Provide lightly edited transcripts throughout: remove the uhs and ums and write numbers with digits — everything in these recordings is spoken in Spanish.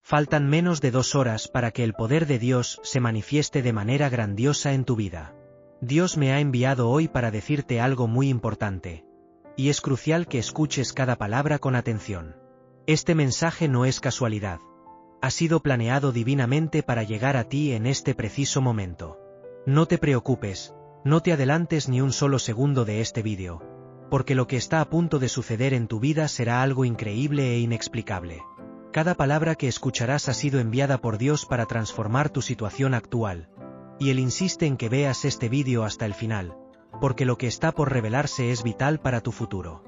Faltan menos de 2 horas para que el poder de Dios se manifieste de manera grandiosa en tu vida. Dios me ha enviado hoy para decirte algo muy importante. Y es crucial que escuches cada palabra con atención. Este mensaje no es casualidad. Ha sido planeado divinamente para llegar a ti en este preciso momento. No te preocupes, no te adelantes ni un solo segundo de este vídeo, porque lo que está a punto de suceder en tu vida será algo increíble e inexplicable. Cada palabra que escucharás ha sido enviada por Dios para transformar tu situación actual. Y Él insiste en que veas este vídeo hasta el final, porque lo que está por revelarse es vital para tu futuro.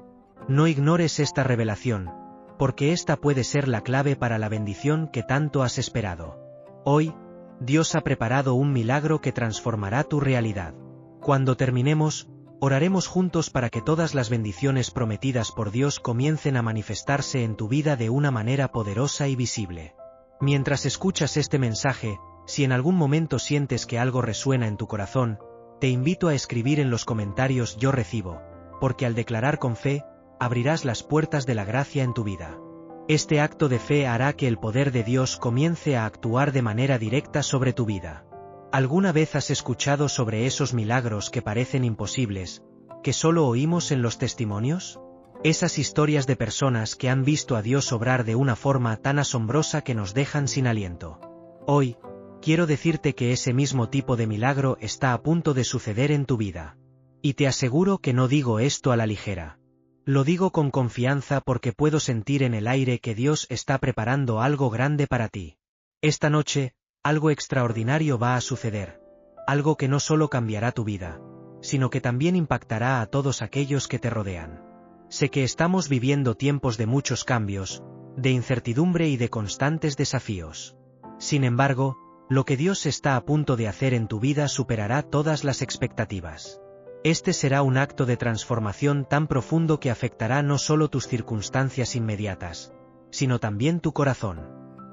No ignores esta revelación, porque esta puede ser la clave para la bendición que tanto has esperado. Hoy, Dios ha preparado un milagro que transformará tu realidad. Cuando terminemos, oraremos juntos para que todas las bendiciones prometidas por Dios comiencen a manifestarse en tu vida de una manera poderosa y visible. Mientras escuchas este mensaje, si en algún momento sientes que algo resuena en tu corazón, te invito a escribir en los comentarios "Yo recibo", porque al declarar con fe, abrirás las puertas de la gracia en tu vida. Este acto de fe hará que el poder de Dios comience a actuar de manera directa sobre tu vida. ¿Alguna vez has escuchado sobre esos milagros que parecen imposibles, que solo oímos en los testimonios? Esas historias de personas que han visto a Dios obrar de una forma tan asombrosa que nos dejan sin aliento. Hoy, quiero decirte que ese mismo tipo de milagro está a punto de suceder en tu vida. Y te aseguro que no digo esto a la ligera. Lo digo con confianza porque puedo sentir en el aire que Dios está preparando algo grande para ti. Esta noche, algo extraordinario va a suceder. Algo que no solo cambiará tu vida, sino que también impactará a todos aquellos que te rodean. Sé que estamos viviendo tiempos de muchos cambios, de incertidumbre y de constantes desafíos. Sin embargo, lo que Dios está a punto de hacer en tu vida superará todas las expectativas. Este será un acto de transformación tan profundo que afectará no solo tus circunstancias inmediatas, sino también tu corazón.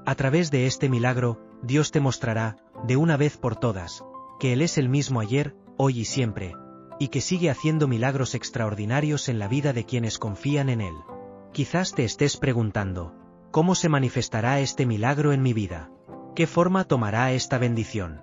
A través de este milagro, Dios te mostrará, de una vez por todas, que Él es el mismo ayer, hoy y siempre, y que sigue haciendo milagros extraordinarios en la vida de quienes confían en Él. Quizás te estés preguntando, ¿cómo se manifestará este milagro en mi vida? ¿Qué forma tomará esta bendición?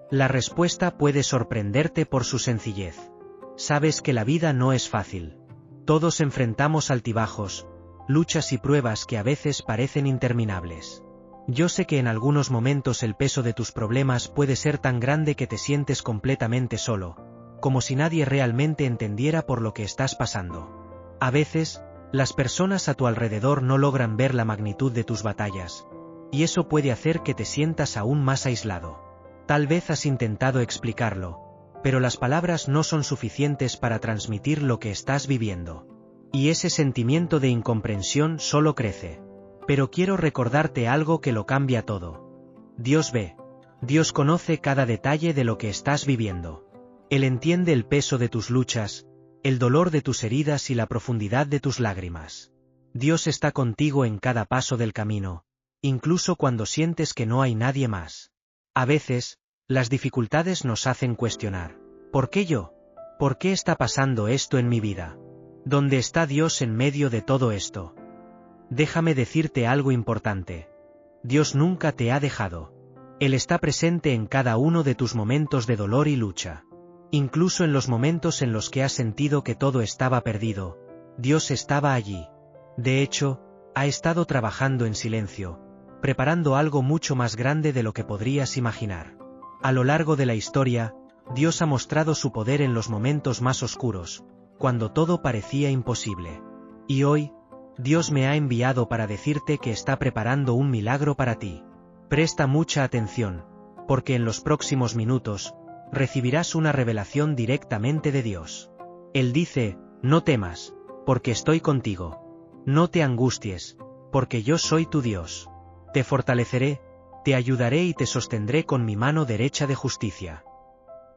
La respuesta puede sorprenderte por su sencillez. Sabes que la vida no es fácil. Todos enfrentamos altibajos, luchas y pruebas que a veces parecen interminables. Yo sé que en algunos momentos el peso de tus problemas puede ser tan grande que te sientes completamente solo, como si nadie realmente entendiera por lo que estás pasando. A veces, las personas a tu alrededor no logran ver la magnitud de tus batallas, y eso puede hacer que te sientas aún más aislado. Tal vez has intentado explicarlo, pero las palabras no son suficientes para transmitir lo que estás viviendo. Y ese sentimiento de incomprensión solo crece. Pero quiero recordarte algo que lo cambia todo. Dios ve. Dios conoce cada detalle de lo que estás viviendo. Él entiende el peso de tus luchas, el dolor de tus heridas y la profundidad de tus lágrimas. Dios está contigo en cada paso del camino, incluso cuando sientes que no hay nadie más. A veces, las dificultades nos hacen cuestionar. ¿Por qué yo? ¿Por qué está pasando esto en mi vida? ¿Dónde está Dios en medio de todo esto? Déjame decirte algo importante. Dios nunca te ha dejado. Él está presente en cada uno de tus momentos de dolor y lucha. Incluso en los momentos en los que has sentido que todo estaba perdido, Dios estaba allí. De hecho, ha estado trabajando en silencio, preparando algo mucho más grande de lo que podrías imaginar. A lo largo de la historia, Dios ha mostrado su poder en los momentos más oscuros, cuando todo parecía imposible. Y hoy, Dios me ha enviado para decirte que está preparando un milagro para ti. Presta mucha atención, porque en los próximos minutos, recibirás una revelación directamente de Dios. Él dice, no temas, porque estoy contigo. No te angusties, porque yo soy tu Dios. Te fortaleceré, te ayudaré y te sostendré con mi mano derecha de justicia.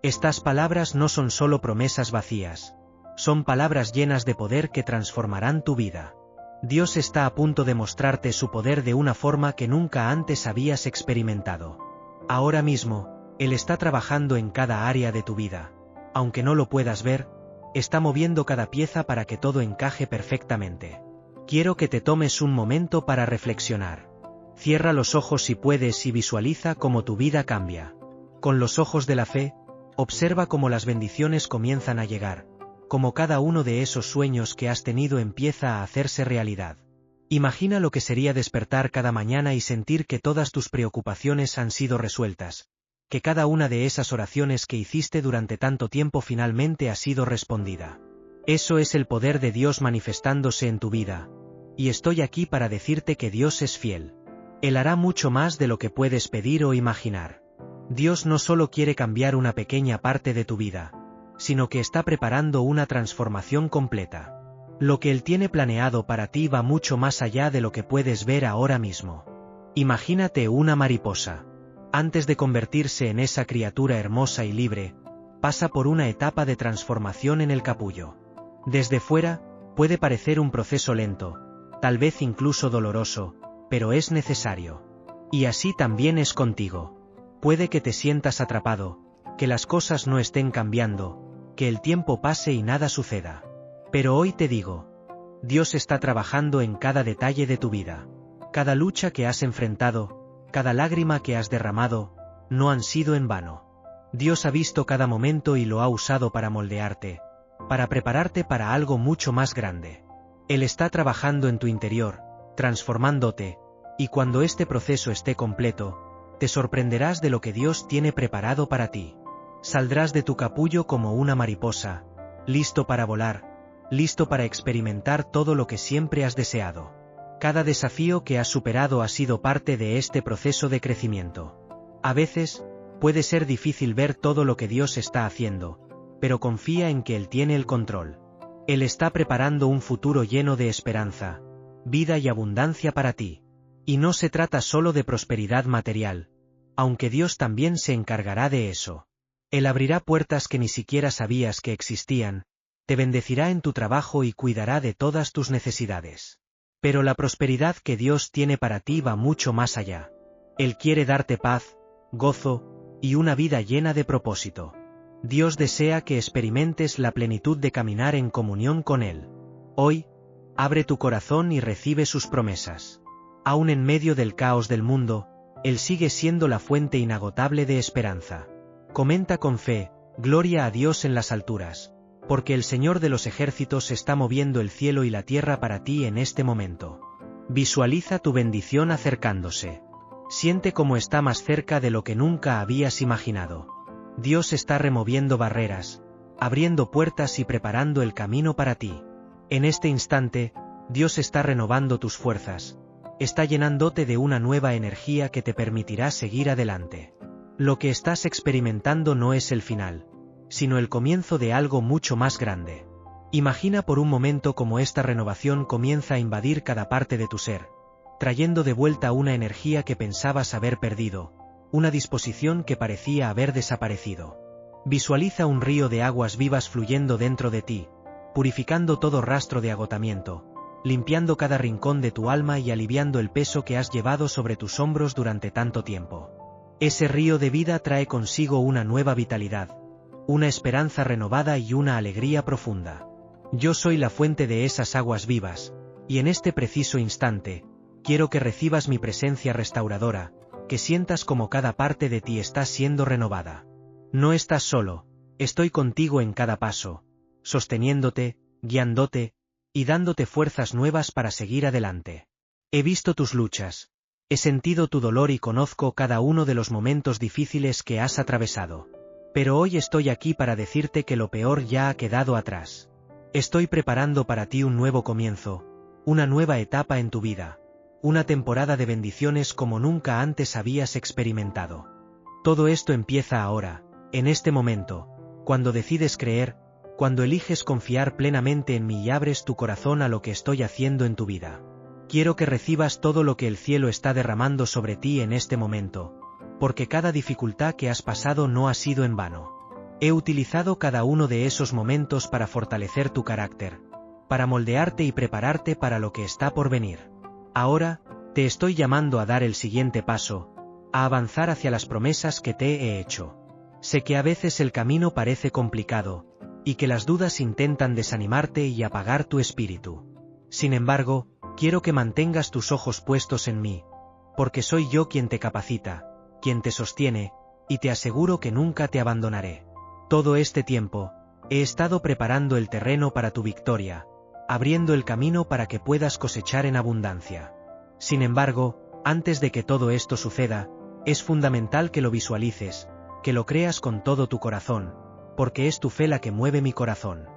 Estas palabras no son solo promesas vacías, son palabras llenas de poder que transformarán tu vida. Dios está a punto de mostrarte su poder de una forma que nunca antes habías experimentado. Ahora mismo, Él está trabajando en cada área de tu vida. Aunque no lo puedas ver, está moviendo cada pieza para que todo encaje perfectamente. Quiero que te tomes un momento para reflexionar. Cierra los ojos si puedes y visualiza cómo tu vida cambia. Con los ojos de la fe, observa cómo las bendiciones comienzan a llegar, cómo cada uno de esos sueños que has tenido empieza a hacerse realidad. Imagina lo que sería despertar cada mañana y sentir que todas tus preocupaciones han sido resueltas, que cada una de esas oraciones que hiciste durante tanto tiempo finalmente ha sido respondida. Eso es el poder de Dios manifestándose en tu vida, y estoy aquí para decirte que Dios es fiel. Él hará mucho más de lo que puedes pedir o imaginar. Dios no solo quiere cambiar una pequeña parte de tu vida, sino que está preparando una transformación completa. Lo que Él tiene planeado para ti va mucho más allá de lo que puedes ver ahora mismo. Imagínate una mariposa. Antes de convertirse en esa criatura hermosa y libre, pasa por una etapa de transformación en el capullo. Desde fuera, puede parecer un proceso lento, tal vez incluso doloroso, pero es necesario. Y así también es contigo. Puede que te sientas atrapado, que las cosas no estén cambiando, que el tiempo pase y nada suceda. Pero hoy te digo, Dios está trabajando en cada detalle de tu vida. Cada lucha que has enfrentado, cada lágrima que has derramado, no han sido en vano. Dios ha visto cada momento y lo ha usado para moldearte, para prepararte para algo mucho más grande. Él está trabajando en tu interior, transformándote, y cuando este proceso esté completo, te sorprenderás de lo que Dios tiene preparado para ti. Saldrás de tu capullo como una mariposa, listo para volar, listo para experimentar todo lo que siempre has deseado. Cada desafío que has superado ha sido parte de este proceso de crecimiento. A veces, puede ser difícil ver todo lo que Dios está haciendo, pero confía en que Él tiene el control. Él está preparando un futuro lleno de esperanza, vida y abundancia para ti. Y no se trata solo de prosperidad material, aunque Dios también se encargará de eso. Él abrirá puertas que ni siquiera sabías que existían, te bendecirá en tu trabajo y cuidará de todas tus necesidades. Pero la prosperidad que Dios tiene para ti va mucho más allá. Él quiere darte paz, gozo, y una vida llena de propósito. Dios desea que experimentes la plenitud de caminar en comunión con Él. Hoy, abre tu corazón y recibe sus promesas. Aún en medio del caos del mundo, Él sigue siendo la fuente inagotable de esperanza. Comenta con fe, gloria a Dios en las alturas, porque el Señor de los ejércitos está moviendo el cielo y la tierra para ti en este momento. Visualiza tu bendición acercándose. Siente cómo está más cerca de lo que nunca habías imaginado. Dios está removiendo barreras, abriendo puertas y preparando el camino para ti. En este instante, Dios está renovando tus fuerzas, está llenándote de una nueva energía que te permitirá seguir adelante. Lo que estás experimentando no es el final, sino el comienzo de algo mucho más grande. Imagina por un momento cómo esta renovación comienza a invadir cada parte de tu ser, trayendo de vuelta una energía que pensabas haber perdido, una disposición que parecía haber desaparecido. Visualiza un río de aguas vivas fluyendo dentro de ti, purificando todo rastro de agotamiento, limpiando cada rincón de tu alma y aliviando el peso que has llevado sobre tus hombros durante tanto tiempo. Ese río de vida trae consigo una nueva vitalidad, una esperanza renovada y una alegría profunda. Yo soy la fuente de esas aguas vivas, y en este preciso instante, quiero que recibas mi presencia restauradora, que sientas como cada parte de ti está siendo renovada. No estás solo, estoy contigo en cada paso, sosteniéndote, guiándote, y dándote fuerzas nuevas para seguir adelante. He visto tus luchas, he sentido tu dolor y conozco cada uno de los momentos difíciles que has atravesado. Pero hoy estoy aquí para decirte que lo peor ya ha quedado atrás. Estoy preparando para ti un nuevo comienzo, una nueva etapa en tu vida, una temporada de bendiciones como nunca antes habías experimentado. Todo esto empieza ahora, en este momento, cuando decides creer, cuando eliges confiar plenamente en mí y abres tu corazón a lo que estoy haciendo en tu vida. Quiero que recibas todo lo que el cielo está derramando sobre ti en este momento, porque cada dificultad que has pasado no ha sido en vano. He utilizado cada uno de esos momentos para fortalecer tu carácter, para moldearte y prepararte para lo que está por venir. Ahora, te estoy llamando a dar el siguiente paso, a avanzar hacia las promesas que te he hecho. Sé que a veces el camino parece complicado, y que las dudas intentan desanimarte y apagar tu espíritu. Sin embargo, quiero que mantengas tus ojos puestos en mí, porque soy yo quien te capacita, quien te sostiene, y te aseguro que nunca te abandonaré. Todo este tiempo, he estado preparando el terreno para tu victoria, abriendo el camino para que puedas cosechar en abundancia. Sin embargo, antes de que todo esto suceda, es fundamental que lo visualices, que lo creas con todo tu corazón, porque es tu fe la que mueve mi corazón.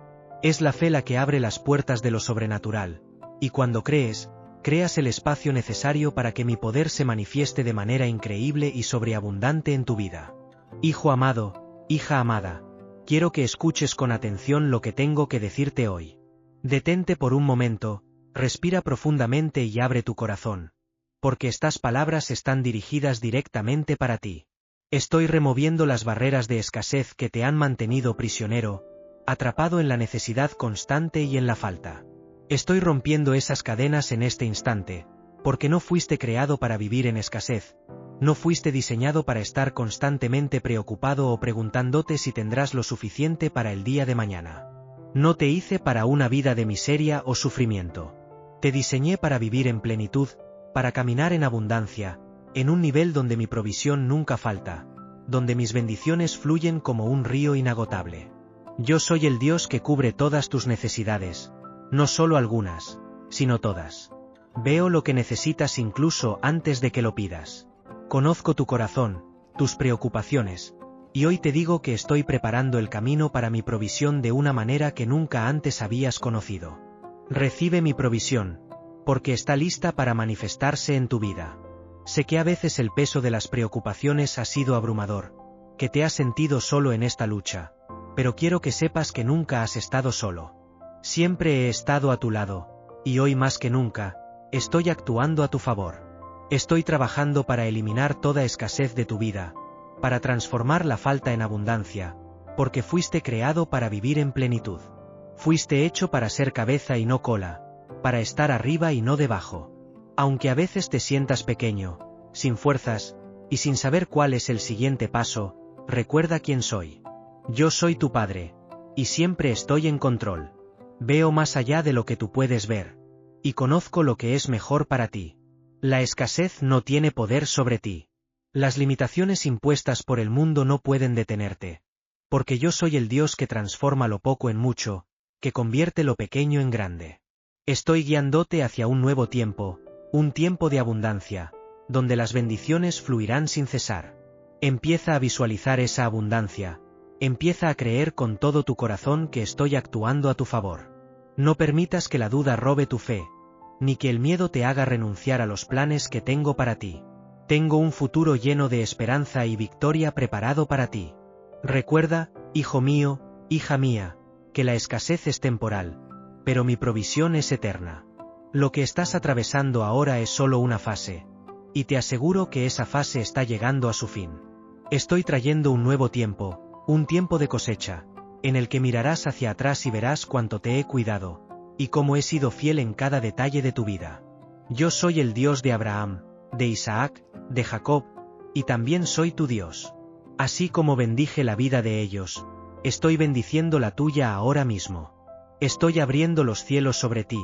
Es la fe la que abre las puertas de lo sobrenatural, y cuando crees, creas el espacio necesario para que mi poder se manifieste de manera increíble y sobreabundante en tu vida. Hijo amado, hija amada, quiero que escuches con atención lo que tengo que decirte hoy. Detente por un momento, respira profundamente y abre tu corazón, porque estas palabras están dirigidas directamente para ti. Estoy removiendo las barreras de escasez que te han mantenido prisionero, atrapado en la necesidad constante y en la falta. Estoy rompiendo esas cadenas en este instante, porque no fuiste creado para vivir en escasez, no fuiste diseñado para estar constantemente preocupado o preguntándote si tendrás lo suficiente para el día de mañana. No te hice para una vida de miseria o sufrimiento. Te diseñé para vivir en plenitud, para caminar en abundancia, en un nivel donde mi provisión nunca falta, donde mis bendiciones fluyen como un río inagotable. Yo soy el Dios que cubre todas tus necesidades, no solo algunas, sino todas. Veo lo que necesitas incluso antes de que lo pidas. Conozco tu corazón, tus preocupaciones, y hoy te digo que estoy preparando el camino para mi provisión de una manera que nunca antes habías conocido. Recibe mi provisión, porque está lista para manifestarse en tu vida. Sé que a veces el peso de las preocupaciones ha sido abrumador, que te has sentido solo en esta lucha, pero quiero que sepas que nunca has estado solo. Siempre he estado a tu lado, y hoy más que nunca, estoy actuando a tu favor. Estoy trabajando para eliminar toda escasez de tu vida, para transformar la falta en abundancia, porque fuiste creado para vivir en plenitud. Fuiste hecho para ser cabeza y no cola, para estar arriba y no debajo. Aunque a veces te sientas pequeño, sin fuerzas, y sin saber cuál es el siguiente paso, recuerda quién soy. Yo soy tu Padre, y siempre estoy en control. Veo más allá de lo que tú puedes ver, y conozco lo que es mejor para ti. La escasez no tiene poder sobre ti. Las limitaciones impuestas por el mundo no pueden detenerte. Porque yo soy el Dios que transforma lo poco en mucho, que convierte lo pequeño en grande. Estoy guiándote hacia un nuevo tiempo, un tiempo de abundancia, donde las bendiciones fluirán sin cesar. Empieza a visualizar esa abundancia. Empieza a creer con todo tu corazón que estoy actuando a tu favor. No permitas que la duda robe tu fe, ni que el miedo te haga renunciar a los planes que tengo para ti. Tengo un futuro lleno de esperanza y victoria preparado para ti. Recuerda, hijo mío, hija mía, que la escasez es temporal, pero mi provisión es eterna. Lo que estás atravesando ahora es solo una fase, y te aseguro que esa fase está llegando a su fin. Estoy trayendo un nuevo tiempo, un tiempo de cosecha, en el que mirarás hacia atrás y verás cuánto te he cuidado, y cómo he sido fiel en cada detalle de tu vida. Yo soy el Dios de Abraham, de Isaac, de Jacob, y también soy tu Dios. Así como bendije la vida de ellos, estoy bendiciendo la tuya ahora mismo. Estoy abriendo los cielos sobre ti,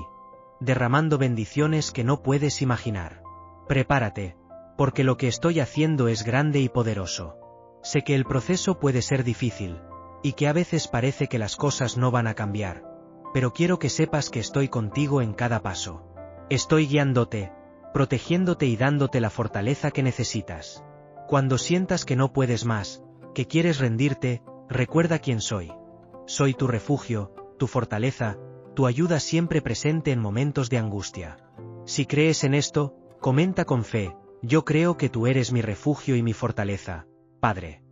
derramando bendiciones que no puedes imaginar. Prepárate, porque lo que estoy haciendo es grande y poderoso. Sé que el proceso puede ser difícil, y que a veces parece que las cosas no van a cambiar, pero quiero que sepas que estoy contigo en cada paso. Estoy guiándote, protegiéndote y dándote la fortaleza que necesitas. Cuando sientas que no puedes más, que quieres rendirte, recuerda quién soy. Soy tu refugio, tu fortaleza, tu ayuda siempre presente en momentos de angustia. Si crees en esto, comenta con fe: yo creo que tú eres mi refugio y mi fortaleza, Padre.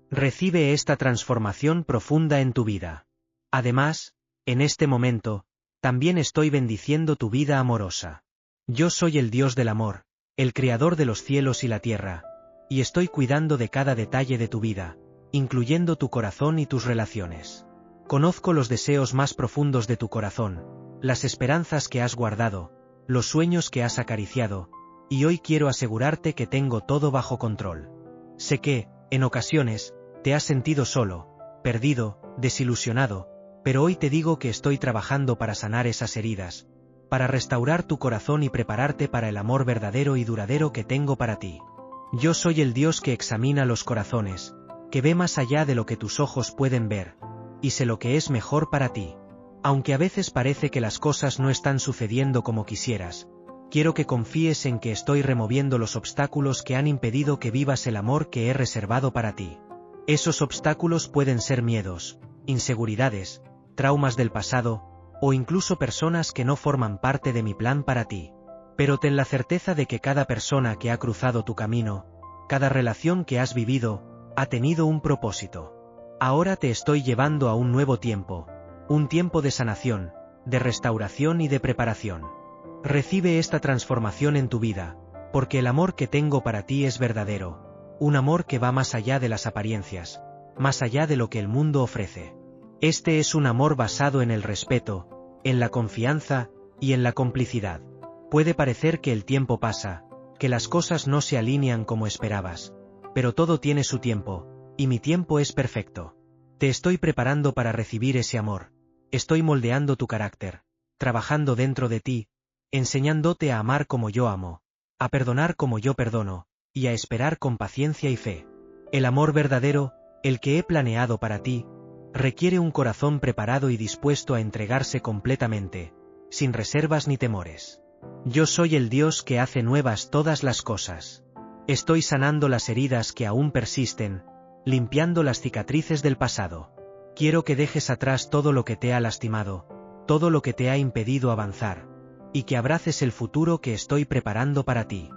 Recibe esta transformación profunda en tu vida. Además, en este momento, también estoy bendiciendo tu vida amorosa. Yo soy el Dios del amor, el creador de los cielos y la tierra, y estoy cuidando de cada detalle de tu vida, incluyendo tu corazón y tus relaciones. Conozco los deseos más profundos de tu corazón, las esperanzas que has guardado, los sueños que has acariciado, y hoy quiero asegurarte que tengo todo bajo control. Sé que, en ocasiones, te has sentido solo, perdido, desilusionado, pero hoy te digo que estoy trabajando para sanar esas heridas, para restaurar tu corazón y prepararte para el amor verdadero y duradero que tengo para ti. Yo soy el Dios que examina los corazones, que ve más allá de lo que tus ojos pueden ver, y sé lo que es mejor para ti. Aunque a veces parece que las cosas no están sucediendo como quisieras, quiero que confíes en que estoy removiendo los obstáculos que han impedido que vivas el amor que he reservado para ti. Esos obstáculos pueden ser miedos, inseguridades, traumas del pasado, o incluso personas que no forman parte de mi plan para ti. Pero ten la certeza de que cada persona que ha cruzado tu camino, cada relación que has vivido, ha tenido un propósito. Ahora te estoy llevando a un nuevo tiempo, un tiempo de sanación, de restauración y de preparación. Recibe esta transformación en tu vida, porque el amor que tengo para ti es verdadero, un amor que va más allá de las apariencias, más allá de lo que el mundo ofrece. Este es un amor basado en el respeto, en la confianza y en la complicidad. Puede parecer que el tiempo pasa, que las cosas no se alinean como esperabas, pero todo tiene su tiempo, y mi tiempo es perfecto. Te estoy preparando para recibir ese amor. Estoy moldeando tu carácter, trabajando dentro de ti, enseñándote a amar como yo amo, a perdonar como yo perdono, y a esperar con paciencia y fe. El amor verdadero, el que he planeado para ti, requiere un corazón preparado y dispuesto a entregarse completamente, sin reservas ni temores. Yo soy el Dios que hace nuevas todas las cosas. Estoy sanando las heridas que aún persisten, limpiando las cicatrices del pasado. Quiero que dejes atrás todo lo que te ha lastimado, todo lo que te ha impedido avanzar, y que abraces el futuro que estoy preparando para ti.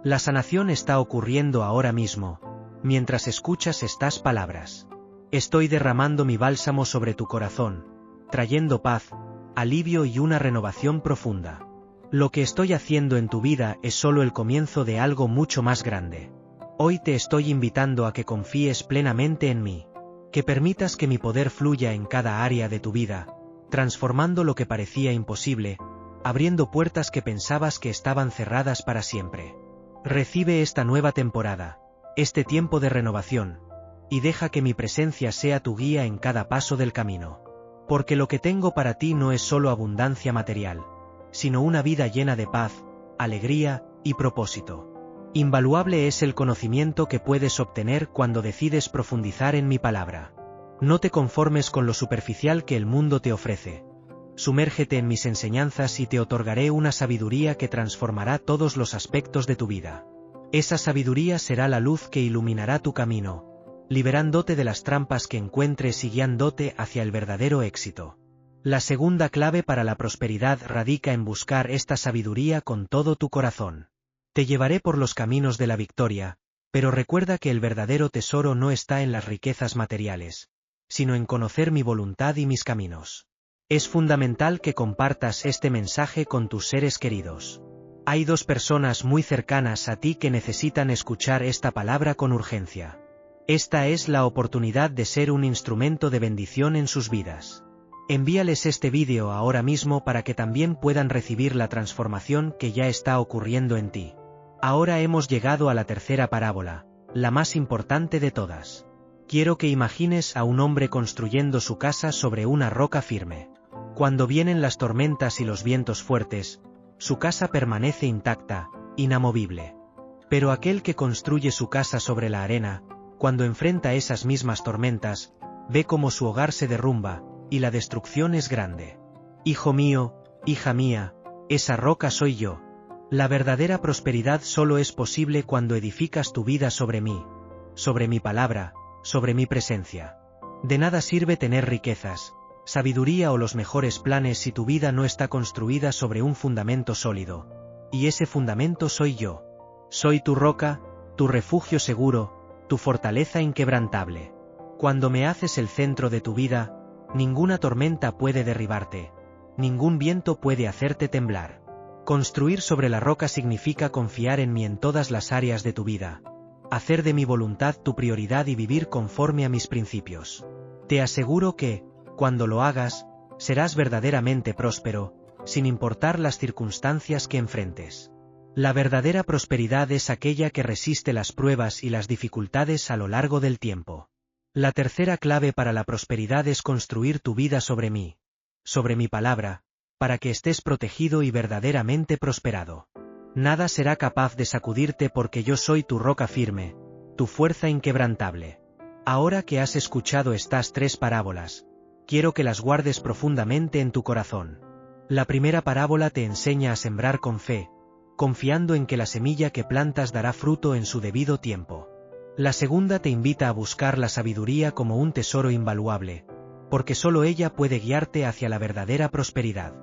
La sanación está ocurriendo ahora mismo, mientras escuchas estas palabras. Estoy derramando mi bálsamo sobre tu corazón, trayendo paz, alivio y una renovación profunda. Lo que estoy haciendo en tu vida es solo el comienzo de algo mucho más grande. Hoy te estoy invitando a que confíes plenamente en mí, que permitas que mi poder fluya en cada área de tu vida, transformando lo que parecía imposible, abriendo puertas que pensabas que estaban cerradas para siempre. Recibe esta nueva temporada, este tiempo de renovación, y deja que mi presencia sea tu guía en cada paso del camino. Porque lo que tengo para ti no es solo abundancia material, sino una vida llena de paz, alegría y propósito. Invaluable es el conocimiento que puedes obtener cuando decides profundizar en mi palabra. No te conformes con lo superficial que el mundo te ofrece. Sumérgete en mis enseñanzas y te otorgaré una sabiduría que transformará todos los aspectos de tu vida. Esa sabiduría será la luz que iluminará tu camino, liberándote de las trampas que encuentres y guiándote hacia el verdadero éxito. La segunda clave para la prosperidad radica en buscar esta sabiduría con todo tu corazón. Te llevaré por los caminos de la victoria, pero recuerda que el verdadero tesoro no está en las riquezas materiales, sino en conocer mi voluntad y mis caminos. Es fundamental que compartas este mensaje con tus seres queridos. Hay dos personas muy cercanas a ti que necesitan escuchar esta palabra con urgencia. Esta es la oportunidad de ser un instrumento de bendición en sus vidas. Envíales este vídeo ahora mismo para que también puedan recibir la transformación que ya está ocurriendo en ti. Ahora hemos llegado a la tercera parábola, la más importante de todas. Quiero que imagines a un hombre construyendo su casa sobre una roca firme. Cuando vienen las tormentas y los vientos fuertes, su casa permanece intacta, inamovible. Pero aquel que construye su casa sobre la arena, cuando enfrenta esas mismas tormentas, ve cómo su hogar se derrumba, y la destrucción es grande. Hijo mío, hija mía, esa roca soy yo. La verdadera prosperidad solo es posible cuando edificas tu vida sobre mí, sobre mi palabra, sobre mi presencia. De nada sirve tener riquezas, sabiduría o los mejores planes si tu vida no está construida sobre un fundamento sólido. Y ese fundamento soy yo. Soy tu roca, tu refugio seguro, tu fortaleza inquebrantable. Cuando me haces el centro de tu vida, ninguna tormenta puede derribarte, ningún viento puede hacerte temblar. Construir sobre la roca significa confiar en mí en todas las áreas de tu vida, hacer de mi voluntad tu prioridad y vivir conforme a mis principios. Te aseguro que, cuando lo hagas, serás verdaderamente próspero, sin importar las circunstancias que enfrentes. La verdadera prosperidad es aquella que resiste las pruebas y las dificultades a lo largo del tiempo. La tercera clave para la prosperidad es construir tu vida sobre mí, sobre mi palabra, para que estés protegido y verdaderamente prosperado. Nada será capaz de sacudirte porque yo soy tu roca firme, tu fuerza inquebrantable. Ahora que has escuchado estas 3 parábolas, quiero que las guardes profundamente en tu corazón. La primera parábola te enseña a sembrar con fe, confiando en que la semilla que plantas dará fruto en su debido tiempo. La segunda te invita a buscar la sabiduría como un tesoro invaluable, porque solo ella puede guiarte hacia la verdadera prosperidad.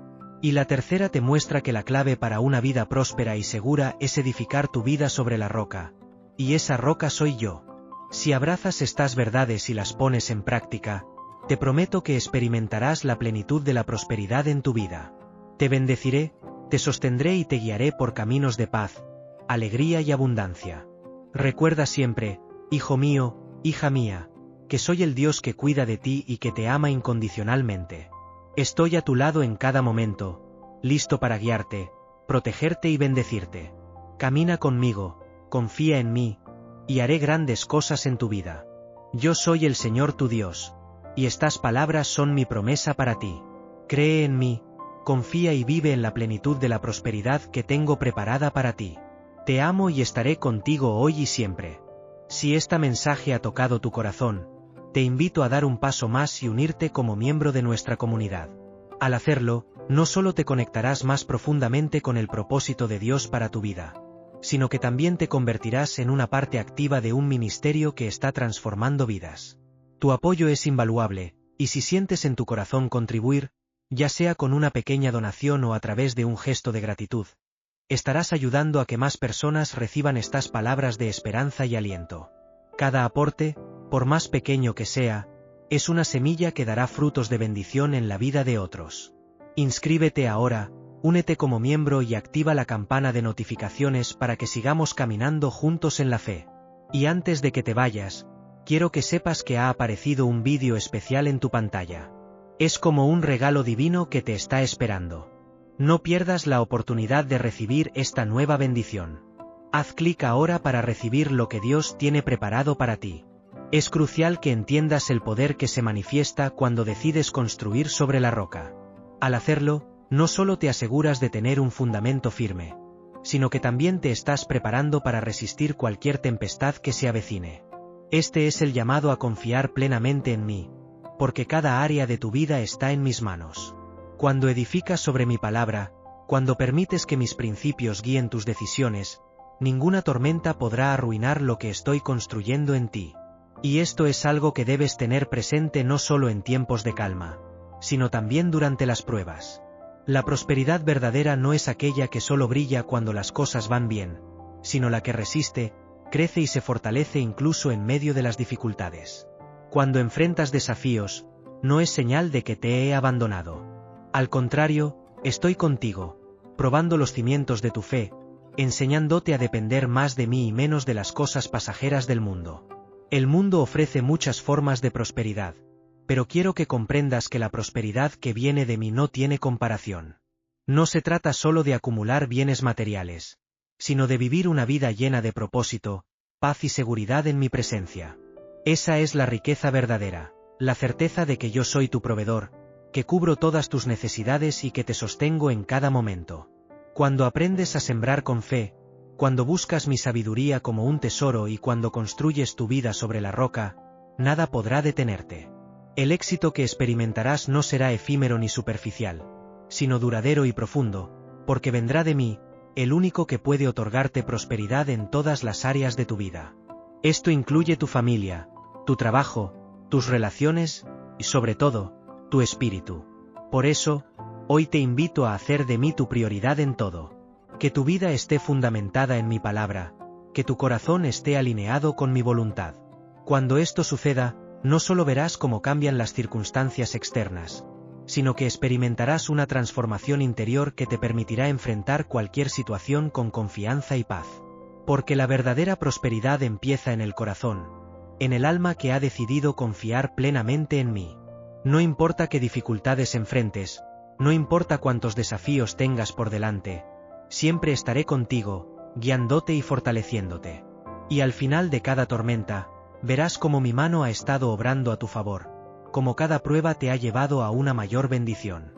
Y la tercera te muestra que la clave para una vida próspera y segura es edificar tu vida sobre la roca. Y esa roca soy yo. Si abrazas estas verdades y las pones en práctica, te prometo que experimentarás la plenitud de la prosperidad en tu vida. Te bendeciré, te sostendré y te guiaré por caminos de paz, alegría y abundancia. Recuerda siempre, hijo mío, hija mía, que soy el Dios que cuida de ti y que te ama incondicionalmente. Estoy a tu lado en cada momento, listo para guiarte, protegerte y bendecirte. Camina conmigo, confía en mí, y haré grandes cosas en tu vida. Yo soy el Señor tu Dios, y estas palabras son mi promesa para ti. Cree en mí, confía y vive en la plenitud de la prosperidad que tengo preparada para ti. Te amo y estaré contigo hoy y siempre. Si este mensaje ha tocado tu corazón, te invito a dar un paso más y unirte como miembro de nuestra comunidad. Al hacerlo, no solo te conectarás más profundamente con el propósito de Dios para tu vida, sino que también te convertirás en una parte activa de un ministerio que está transformando vidas. Tu apoyo es invaluable, y si sientes en tu corazón contribuir, ya sea con una pequeña donación o a través de un gesto de gratitud, estarás ayudando a que más personas reciban estas palabras de esperanza y aliento. Cada aporte, por más pequeño que sea, es una semilla que dará frutos de bendición en la vida de otros. Inscríbete ahora, únete como miembro y activa la campana de notificaciones para que sigamos caminando juntos en la fe. Y antes de que te vayas, quiero que sepas que ha aparecido un vídeo especial en tu pantalla. Es como un regalo divino que te está esperando. No pierdas la oportunidad de recibir esta nueva bendición. Haz clic ahora para recibir lo que Dios tiene preparado para ti. Es crucial que entiendas el poder que se manifiesta cuando decides construir sobre la roca. Al hacerlo, no solo te aseguras de tener un fundamento firme, sino que también te estás preparando para resistir cualquier tempestad que se avecine. Este es el llamado a confiar plenamente en mí, porque cada área de tu vida está en mis manos. Cuando edificas sobre mi palabra, cuando permites que mis principios guíen tus decisiones, ninguna tormenta podrá arruinar lo que estoy construyendo en ti. Y esto es algo que debes tener presente no solo en tiempos de calma, sino también durante las pruebas. La prosperidad verdadera no es aquella que solo brilla cuando las cosas van bien, sino la que resiste, crece y se fortalece incluso en medio de las dificultades. Cuando enfrentas desafíos, no es señal de que te he abandonado. Al contrario, estoy contigo, probando los cimientos de tu fe, enseñándote a depender más de mí y menos de las cosas pasajeras del mundo. El mundo ofrece muchas formas de prosperidad, pero quiero que comprendas que la prosperidad que viene de mí no tiene comparación. No se trata solo de acumular bienes materiales, sino de vivir una vida llena de propósito, paz y seguridad en mi presencia. Esa es la riqueza verdadera, la certeza de que yo soy tu proveedor, que cubro todas tus necesidades y que te sostengo en cada momento. Cuando aprendes a sembrar con fe, cuando buscas mi sabiduría como un tesoro y cuando construyes tu vida sobre la roca, nada podrá detenerte. El éxito que experimentarás no será efímero ni superficial, sino duradero y profundo, porque vendrá de mí, el único que puede otorgarte prosperidad en todas las áreas de tu vida. Esto incluye tu familia, tu trabajo, tus relaciones, y sobre todo, tu espíritu. Por eso, hoy te invito a hacer de mí tu prioridad en todo. Que tu vida esté fundamentada en mi palabra, que tu corazón esté alineado con mi voluntad. Cuando esto suceda, no solo verás cómo cambian las circunstancias externas, sino que experimentarás una transformación interior que te permitirá enfrentar cualquier situación con confianza y paz. Porque la verdadera prosperidad empieza en el corazón, en el alma que ha decidido confiar plenamente en mí. No importa qué dificultades enfrentes, no importa cuántos desafíos tengas por delante, siempre estaré contigo, guiándote y fortaleciéndote. Y al final de cada tormenta, verás cómo mi mano ha estado obrando a tu favor, como cada prueba te ha llevado a una mayor bendición.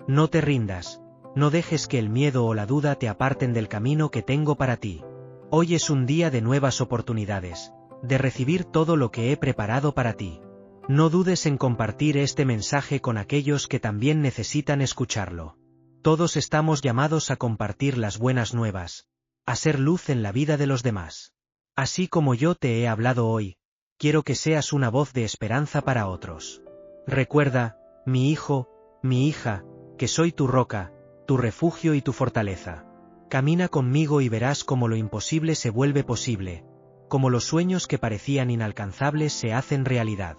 No te rindas, no dejes que el miedo o la duda te aparten del camino que tengo para ti. Hoy es un día de nuevas oportunidades, de recibir todo lo que he preparado para ti. No dudes en compartir este mensaje con aquellos que también necesitan escucharlo. Todos estamos llamados a compartir las buenas nuevas, a ser luz en la vida de los demás. Así como yo te he hablado hoy, quiero que seas una voz de esperanza para otros. Recuerda, mi hijo, mi hija, que soy tu roca, tu refugio y tu fortaleza. Camina conmigo y verás cómo lo imposible se vuelve posible, cómo los sueños que parecían inalcanzables se hacen realidad.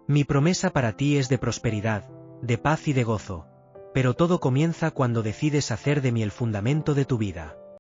Mi promesa para ti es de prosperidad, de paz y de gozo, pero todo comienza cuando decides hacer de mí el fundamento de tu vida.